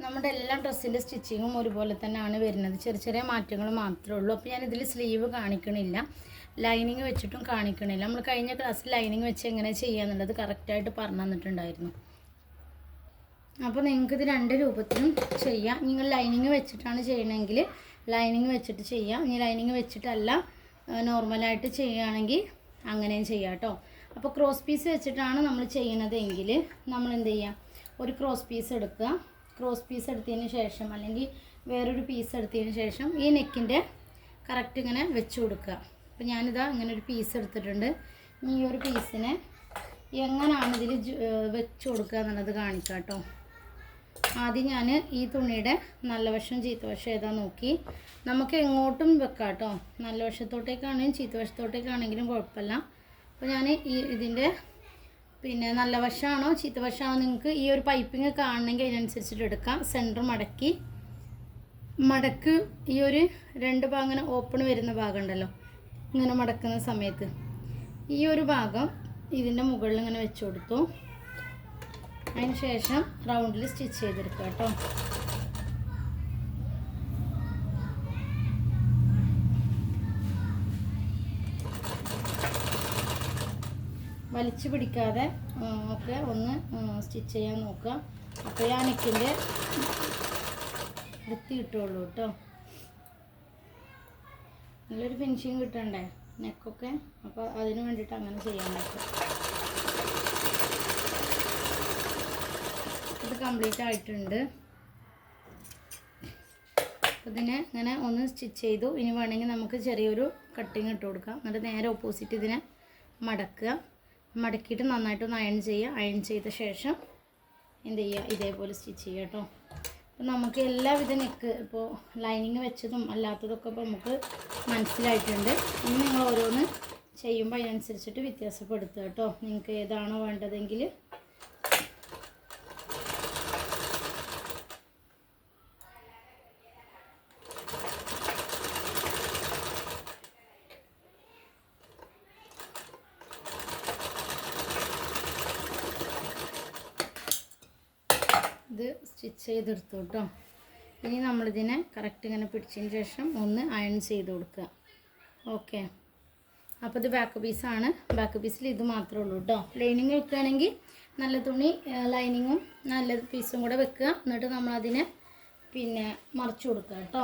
നമ്മുടെ എല്ലാ ഡ്രസ്സിൻ്റെ സ്റ്റിച്ചിങ്ങും ഒരുപോലെ തന്നെയാണ് വരുന്നത്. ചെറിയ ചെറിയ മാറ്റങ്ങൾ മാത്രമേ ഉള്ളൂ. അപ്പോൾ ഞാനിതിൽ സ്ലീവ് കാണിക്കണില്ല, ലൈനിങ് വെച്ചിട്ടും കാണിക്കണില്ല. നമ്മൾ കഴിഞ്ഞ ക്ലാസ്സിൽ ലൈനിങ് വെച്ച് എങ്ങനെ ചെയ്യാന്നുള്ളത് കറക്റ്റായിട്ട് പറഞ്ഞു തന്നിട്ടുണ്ടായിരുന്നു. അപ്പോൾ നിങ്ങൾക്കിത് രണ്ട് രൂപത്തിലും ചെയ്യാം. നിങ്ങൾ ലൈനിങ് വെച്ചിട്ടാണ് ചെയ്യണമെങ്കിൽ ലൈനിങ് വെച്ചിട്ട് ചെയ്യാം. ഇനി ലൈനിങ് വെച്ചിട്ടല്ല നോർമലായിട്ട് ചെയ്യുകയാണെങ്കിൽ അങ്ങനെയും ചെയ്യാം കേട്ടോ. അപ്പോൾ ക്രോസ് പീസ് വെച്ചിട്ടാണ് നമ്മൾ ചെയ്യണതെങ്കിൽ നമ്മൾ എന്ത് ചെയ്യുക, ഒരു ക്രോസ് പീസ് എടുക്കുക. ക്രോസ് പീസ് എടുത്തതിന് ശേഷം അല്ലെങ്കിൽ വേറൊരു പീസ് എടുത്തതിന് ശേഷം ഈ നെക്കിൻ്റെ കറക്റ്റ് ഇങ്ങനെ വെച്ച് കൊടുക്കുക. അപ്പോൾ ഞാനിതാ ഇങ്ങനെ ഒരു പീസ് എടുത്തിട്ടുണ്ട്. ഈ ഒരു പീസിനെ എങ്ങനെയാണ് ഇതിൽ വെച്ച് കൊടുക്കുക എന്നുള്ളത് കാണിക്കാം കേട്ടോ. ആദ്യം ഞാൻ ഈ തുണിയുടെ നല്ല വശം ചീത്ത വശം ഏതാ നോക്കി നമുക്ക് എങ്ങോട്ടും വെക്കാം കേട്ടോ. നല്ല വശത്തോട്ടേക്കാണെങ്കിലും ചീത്ത വശത്തോട്ടേക്കാണെങ്കിലും കുഴപ്പമില്ല. അപ്പോൾ ഞാൻ ഇതിൻ്റെ നല്ല വശമാണോ ചീത്ത വശമാണോ നിങ്ങൾക്ക് ഈ ഒരു പൈപ്പിങ് കാണണമെങ്കിൽ അതിനനുസരിച്ചിട്ട് എടുക്കാം. സെൻറ്റർ മടക്ക് ഈ ഒരു രണ്ട് ഭാഗം ഇങ്ങനെ ഓപ്പൺ വരുന്ന ഭാഗം ഉണ്ടല്ലോ, ഇങ്ങനെ മടക്കുന്ന സമയത്ത് ഈ ഒരു ഭാഗം ഇതിൻ്റെ മുകളിൽ ഇങ്ങനെ വെച്ച് കൊടുത്തു. അതിന് ശേഷം റൗണ്ടിൽ സ്റ്റിച്ച് ചെയ്തെടുക്കുക കേട്ടോ. വലിച്ചു പിടിക്കാതെ ഒക്കെ ഒന്ന് സ്റ്റിച്ച് ചെയ്യാൻ നോക്കുക. അപ്പോൾ ആ നെക്കിൻ്റെ വൃത്തി കിട്ടുള്ളൂ കേട്ടോ. നല്ലൊരു ഫിനിഷിങ് കിട്ടണ്ടേ നെക്കൊക്കെ, അപ്പോൾ അതിന് വേണ്ടിയിട്ട് അങ്ങനെ ചെയ്യാൻ പറ്റും. ഇത് കംപ്ലീറ്റ് ആയിട്ടുണ്ട്. ഇതിനെ ഇങ്ങനെ ഒന്ന് സ്റ്റിച്ച് ചെയ്തു. ഇനി വേണമെങ്കിൽ നമുക്ക് ചെറിയൊരു കട്ടിങ് ഇട്ട് കൊടുക്കാം. എന്നിട്ട് നേരെ ഓപ്പോസിറ്റ് ഇതിനെ മടക്കുക. മടക്കിയിട്ട് നന്നായിട്ടൊന്ന് അയൺ ചെയ്യുക. അയൺ ചെയ്ത ശേഷം എന്ത് ചെയ്യുക, ഇതേപോലെ സ്റ്റിച്ച് ചെയ്യുക കേട്ടോ. അപ്പോൾ നമുക്ക് എല്ലാവിധ നെക്ക് ഇപ്പോൾ ലൈനിങ് വെച്ചതും അല്ലാത്തതൊക്കെ ഇപ്പോൾ നമുക്ക് മനസ്സിലായിട്ടുണ്ട്. ഇനി നിങ്ങൾ ഓരോന്ന് ചെയ്യുമ്പോൾ അതിനനുസരിച്ചിട്ട് വ്യത്യാസപ്പെടുത്തുക കേട്ടോ. നിങ്ങൾക്ക് ഏതാണോ വേണ്ടതെങ്കിൽ ഇത് സ്റ്റിച്ച് ചെയ്തെടുത്തു കേട്ടോ. ഇനി നമ്മളിതിനെ കറക്റ്റ് ഇങ്ങനെ പിടിച്ചതിന് ശേഷം ഒന്ന് അയൺ ചെയ്ത് കൊടുക്കുക. ഓക്കെ, അപ്പോൾ ഇത് ബാക്ക് പീസാണ്. ബാക്ക് പീസിൽ ഇത് മാത്രമേ ഉള്ളൂ കേട്ടോ. ലൈനിങ് വെക്കുകയാണെങ്കിൽ നല്ല തുണി ലൈനിങ്ങും നല്ല പീസും കൂടെ വെക്കുക. എന്നിട്ട് നമ്മളതിനെ മറിച്ച് കൊടുക്കുക കേട്ടോ.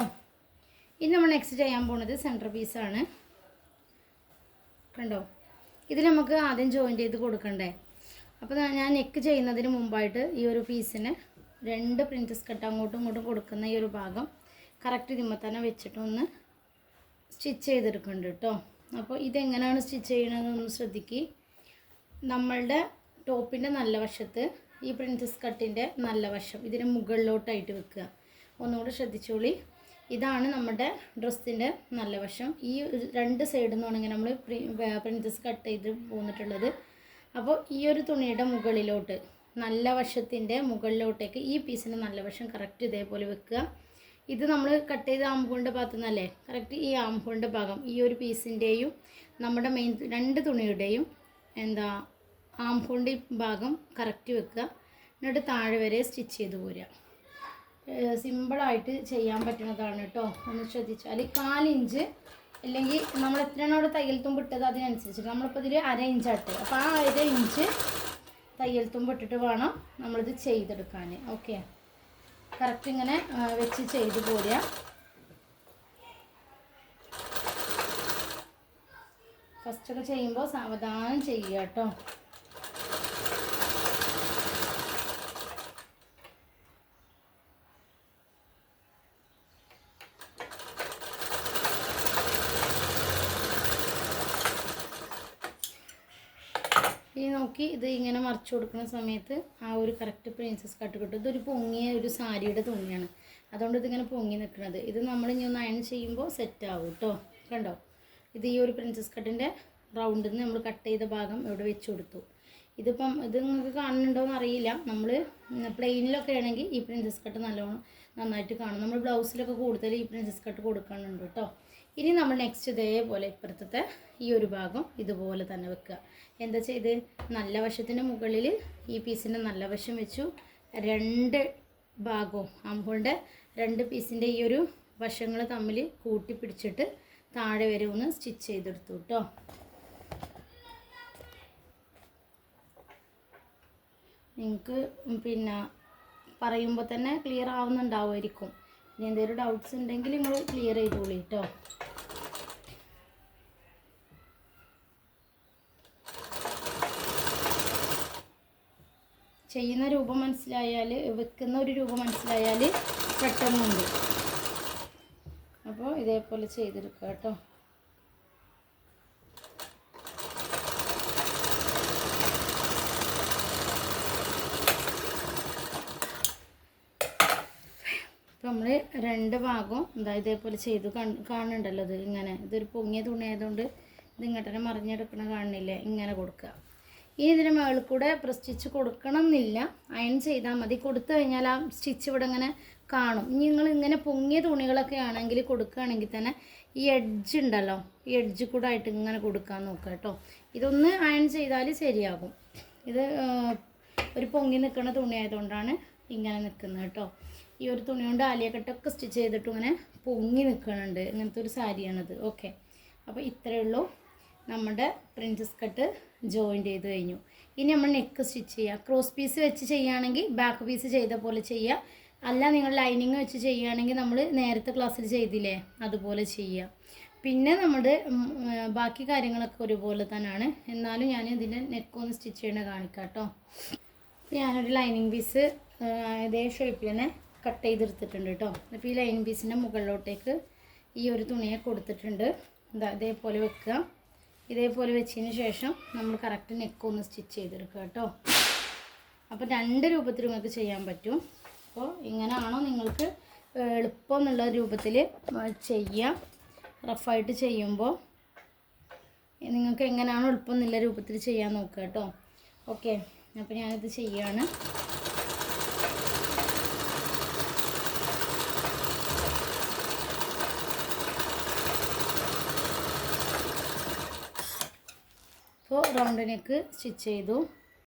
ഇനി നമ്മൾ നെക്സ്റ്റ് ചെയ്യാൻ പോകുന്നത് സെൻറ്റർ പീസാണ്. കണ്ടോ, ഇതിൽ നമുക്ക് ആദ്യം ജോയിൻ്റ് ചെയ്ത് കൊടുക്കണ്ടേ. അപ്പോൾ ഞാൻ നെക്ക് ചെയ്യുന്നതിന് മുമ്പായിട്ട് ഈ ഒരു പീസിന് രണ്ട് പ്രിൻസസ് കട്ട് അങ്ങോട്ടും ഇങ്ങോട്ടും കൊടുക്കുന്ന ഈ ഒരു ഭാഗം കറക്റ്റ് ഇതിന്മേൽ തന്നെ വെച്ചിട്ടൊന്ന് സ്റ്റിച്ച് ചെയ്തെടുക്കുന്നുണ്ട് കേട്ടോ. അപ്പോൾ ഇതെങ്ങനെയാണ് സ്റ്റിച്ച് ചെയ്യണമെന്നൊന്ന് ശ്രദ്ധിക്കുക. നമ്മളുടെ ടോപ്പിൻ്റെ നല്ല വശത്ത് ഈ പ്രിൻസസ് കട്ടിൻ്റെ നല്ല വശം ഇതിന് മുകളിലോട്ടായിട്ട് വെക്കുക. ഒന്നുകൂടെ ശ്രദ്ധിച്ചോളി. ഇതാണ് നമ്മുടെ ഡ്രസ്സിൻ്റെ നല്ല വശം. ഈ രണ്ട് സൈഡിൽ നിന്നാണെങ്കിൽ നമ്മൾ പ്രിൻസസ് കട്ട് ചെയ്ത് പോന്നിട്ടുള്ളത്. അപ്പോൾ ഈ ഒരു തുണിയുടെ മുകളിലോട്ട് നല്ല വശത്തിൻ്റെ മുകളിലോട്ടേക്ക് ഈ പീസിൻ്റെ നല്ല വശം കറക്റ്റ് ഇതേപോലെ വെക്കുക. ഇത് നമ്മൾ കട്ട് ചെയ്ത ആംഹോളിൻ്റെ ഭാഗത്തു നിന്നല്ലേ, കറക്റ്റ് ഈ ആംഹോളിൻ്റെ ഭാഗം ഈ ഒരു പീസിൻ്റെയും നമ്മുടെ മെയിൻ രണ്ട് തുണിയുടെയും ആംഹോളിൻ്റെ ഭാഗം കറക്റ്റ് വെക്കുക. എന്നിട്ട് താഴെ വരെ സ്റ്റിച്ച് ചെയ്ത് പോരുക. സിമ്പിളായിട്ട് ചെയ്യാൻ പറ്റുന്നതാണ് കേട്ടോ. ഒന്ന് ശ്രദ്ധിച്ചാൽ 4 ഇഞ്ച് അല്ലെങ്കിൽ നമ്മൾ എത്രയാണോ അവിടെ തയ്യൽ തുമ്പിട്ടത് അതിനനുസരിച്ച് നമ്മളിപ്പോൾ ഇതിൽ 1/2 ഇഞ്ചാട്ട്. അപ്പോൾ ആ 1/2 ഇഞ്ച് തയ്യൽ തുമ്പിട്ടിട്ട് വേണം നമ്മളിത് ചെയ്തെടുക്കാൻ. ഓക്കെ, കറക്റ്റ് ഇങ്ങനെ വെച്ച് ചെയ്ത് പോരുക. ഫസ്റ്റൊക്കെ ചെയ്യുമ്പോൾ സാവധാനം ചെയ്യുക കേട്ടോ. ഈ നോക്കി ഇത് ഇങ്ങനെ മറിച്ച് കൊടുക്കുന്ന സമയത്ത് ആ ഒരു കറക്റ്റ് പ്രിൻസസ് കട്ട് കിട്ടും. ഇതൊരു പൊങ്ങിയ ഒരു സാരിയുടെ തുണിയാണ്, അതുകൊണ്ട് ഇതിങ്ങനെ പൊങ്ങി നിൽക്കുന്നത്. ഇത് നമ്മൾ ഇനി ഒന്ന് അയൺ ചെയ്യുമ്പോൾ സെറ്റ് ആവും കേട്ടോ. കണ്ടോ, ഇത് ഈ ഒരു പ്രിൻസസ് കട്ടിൻ്റെ റൗണ്ടിൽ നിന്ന് നമ്മൾ കട്ട് ചെയ്ത ഭാഗം ഇവിടെ വെച്ച് കൊടുത്തു. ഇതിപ്പം ഇത് നിങ്ങൾക്ക് കാണുന്നുണ്ടോയെന്ന് അറിയില്ല. നമ്മൾ പ്ലെയിനിലൊക്കെ ആണെങ്കിൽ ഈ പ്രിൻസസ് കട്ട് നന്നായിട്ട് കാണും. നമ്മൾ ബ്ലൗസിലൊക്കെ കൂടുതൽ ഈ പ്രിൻസസ് കട്ട് കൊടുക്കാനുണ്ട് കേട്ടോ. ഇനി നമ്മൾ നെക്സ്റ്റ് ഇതേപോലെ ഇപ്പുറത്തെ ഈ ഒരു ഭാഗം ഇതുപോലെ തന്നെ വെക്കുക. എന്താ ചെയ്ത് നല്ല വശത്തിൻ്റെ മുകളിൽ ഈ പീസിൻ്റെ നല്ല വശം വെച്ചു. രണ്ട് ഭാഗവും ആംഹോളിൻ്റെ 2 പീസിൻ്റെ ഈ ഒരു വശങ്ങൾ തമ്മിൽ കൂട്ടി പിടിച്ചിട്ട് താഴെ വരെ ഒന്ന് സ്റ്റിച്ച് ചെയ്തെടുത്തു കേട്ടോ. നിങ്ങൾക്ക് പിന്നെ പറയുമ്പോൾ തന്നെ ക്ലിയർ ആവുന്നുണ്ടാവുമായിരിക്കും. ഇനി എന്തെങ്കിലും ഡൗട്ട്സ് ഉണ്ടെങ്കിൽ നിങ്ങൾ ക്ലിയർ ചെയ്തോളൂ കേട്ടോ. ചെയ്യുന്ന രൂപം മനസ്സിലായാൽ, വെക്കുന്ന ഒരു രൂപം മനസ്സിലായാൽ പെട്ടെന്നുണ്ട്. അപ്പോൾ ഇതേപോലെ ചെയ്തെടുക്കുക കേട്ടോ. അപ്പോൾ നമ്മൾ 2 ഭാഗവും എന്താ ഇതേപോലെ ചെയ്തു കാണുന്നുണ്ടല്ലോ. ഇത് ഇങ്ങനെ, ഇതൊരു പൊങ്ങിയ തുണി ആയതുകൊണ്ട് ഇത് ഇങ്ങോട്ട് തന്നെ മറിഞ്ഞെടുക്കണ കാണുന്നില്ലേ, ഇങ്ങനെ കൊടുക്കുക. ഇനി ഇതിന് മുകളിൽ കൂടെ പ്രസ് സ്റ്റിച്ച് കൊടുക്കണം എന്നില്ല, അയൺ ചെയ്താൽ മതി. കൊടുത്തു കഴിഞ്ഞാൽ ആ സ്റ്റിച്ച് ഇവിടെ ഇങ്ങനെ കാണും. ഇനി നിങ്ങൾ ഇങ്ങനെ പൊങ്ങിയ തുണികളൊക്കെ ആണെങ്കിൽ കൊടുക്കുകയാണെങ്കിൽ തന്നെ ഈ എഡ്ജ് ഉണ്ടല്ലോ, ഈ എഡ്ജ് കൂടെ ആയിട്ട് ഇങ്ങനെ കൊടുക്കാൻ നോക്കുക കേട്ടോ. ഇതൊന്ന് അയൺ ചെയ്താൽ ശരിയാകും. ഇത് ഒരു പൊങ്ങി നിൽക്കുന്ന തുണി ആയതുകൊണ്ടാണ് ഇങ്ങനെ നിൽക്കുന്നത് കേട്ടോ. ഈ ഒരു തുണി കൊണ്ട് ആലിയക്കട്ടൊക്കെ സ്റ്റിച്ച് ചെയ്തിട്ട് ഇങ്ങനെ പൊങ്ങി നിൽക്കുന്നുണ്ട്. ഇങ്ങനത്തെ ഒരു സാരിയാണിത്. ഓക്കെ, അപ്പോൾ ഇത്രയേ ഉള്ളൂ. നമ്മുടെ പ്രിൻസസ് കട്ട് ജോയിൻ ചെയ്ത് കഴിഞ്ഞു. ഇനി നമ്മൾ നെക്ക് സ്റ്റിച്ച് ചെയ്യുക. ക്രോസ് പീസ് വെച്ച് ചെയ്യുകയാണെങ്കിൽ ബാക്ക് പീസ് ചെയ്ത പോലെ ചെയ്യുക. അല്ല നിങ്ങൾ ലൈനിങ് വെച്ച് ചെയ്യുകയാണെങ്കിൽ നമ്മൾ നേരത്തെ ക്ലാസ്സിൽ ചെയ്തില്ലേ അതുപോലെ ചെയ്യുക. പിന്നെ നമ്മുടെ ബാക്കി കാര്യങ്ങളൊക്കെ ഒരുപോലെ തന്നെയാണ്. എന്നാലും ഞാൻ ഇതിൻ്റെ നെക്കൊന്ന് സ്റ്റിച്ച് ചെയ്യണ കാണിക്കാം കേട്ടോ. ഞാനൊരു ലൈനിങ് പീസ് ഇതേ ഷേപ്പിൽ തന്നെ കട്ട് ചെയ്തെടുത്തിട്ടുണ്ട് കേട്ടോ. അപ്പോൾ ഈ ലൈനിങ് പീസിൻ്റെ മുകളിലോട്ടേക്ക് ഈ ഒരു തുണിയെ കൊടുത്തിട്ടുണ്ട്. ഇതേപോലെ വെക്കുക. ഇതേപോലെ വെച്ചതിന് ശേഷം നമ്മൾ കറക്റ്റ് നെക്കൊന്ന് സ്റ്റിച്ച് ചെയ്തെടുക്കുക കേട്ടോ. അപ്പോൾ 2 രൂപത്തിൽ നിങ്ങൾക്ക് ചെയ്യാൻ പറ്റും. അപ്പോൾ ഇങ്ങനെയാണോ നിങ്ങൾക്ക് എളുപ്പം എന്നുള്ള രൂപത്തിൽ ചെയ്യാം. റഫായിട്ട് ചെയ്യുമ്പോൾ നിങ്ങൾക്ക് എങ്ങനെയാണോ എളുപ്പം എന്നുള്ള രൂപത്തിൽ ചെയ്യാൻ നോക്കുക കേട്ടോ. ഓക്കെ, അപ്പോൾ ഞാനിത് ചെയ്യാണ്. അപ്പോൾ റൗണ്ട് നെക്ക് സ്റ്റിച്ച് ചെയ്തു.